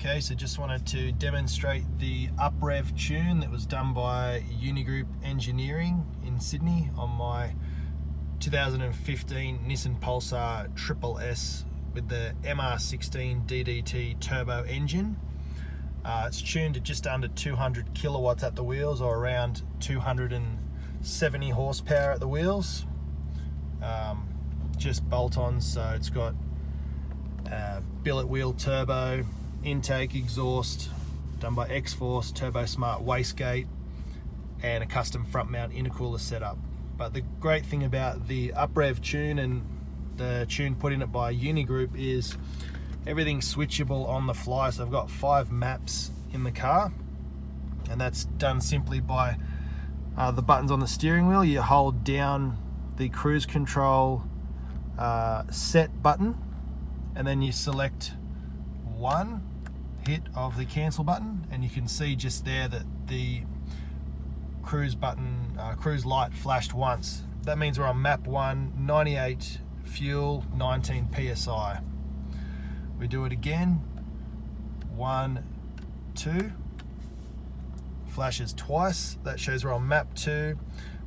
Okay, so just wanted to demonstrate the Uprev tune that was done by Unigroup Engineering in Sydney on my 2015 Nissan Pulsar SSS with the MR16DDT turbo engine. It's tuned at just under 200 kilowatts at the wheels, or around 270 horsepower at the wheels. Just bolt-ons, so it's got billet wheel turbo, intake, exhaust, done by X-Force, Turbo Smart wastegate, and a custom front mount intercooler setup. But the great thing about the Uprev tune and the tune put in it by Unigroup is everything's switchable on the fly. So I've got 5 maps in the car, and that's done simply by the buttons on the steering wheel. You hold down the cruise control set button, and then you select one hit of the cancel button, and you can see just there that the cruise button, cruise light flashed once. That means we're on map 1, 98 fuel, 19 psi. We do it again, 1, 2, flashes twice. That shows we're on map 2,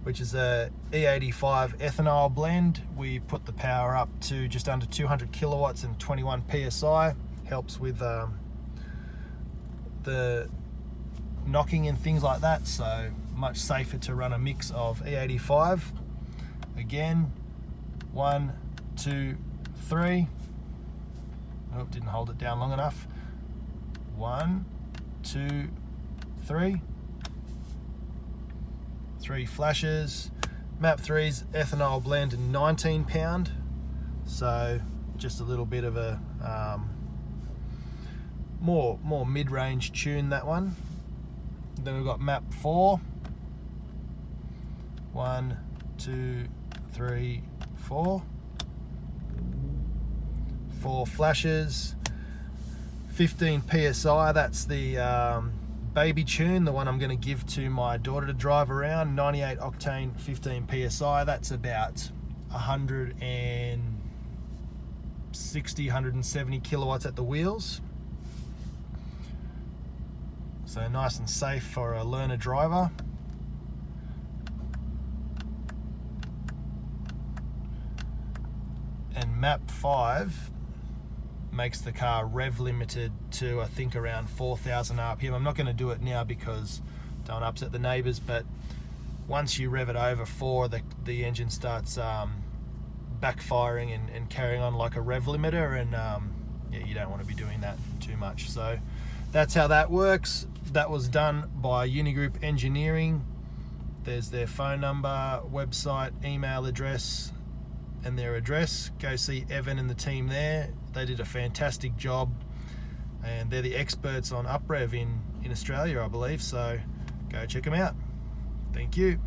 which is a E85 ethanol blend. We put the power up to just under 200 kilowatts and 21 psi. Helps with the knocking and things like that, so much safer to run a mix of E85. Again, 1, 2, 3. Oh, didn't hold it down long enough. 1, 2, 3. 3 flashes. Map 3's ethanol blend, 19 pound. So just a little bit of a more mid-range tune, that one. Then we've got map 4. 1, 2, 3, 4. 4 flashes, 15 psi. That's the baby tune, the one I'm going to give to my daughter to drive around. 98 octane, 15 psi. That's about 160, 170 kilowatts at the wheels. So nice and safe for a learner driver. And map 5 makes the car rev limited to, I think, around 4,000 RPM. I'm not going to do it now because I don't want to upset the neighbours, but once you rev it over 4, the engine starts backfiring and carrying on like a rev limiter, and yeah, you don't want to be doing that too much. So that's how that works. That was done by Unigroup Engineering. There's their phone number, website, email address, and their address. Go see Evan and the team there. They did a fantastic job, and they're the experts on Uprev in Australia, I believe. So go check them out. Thank you.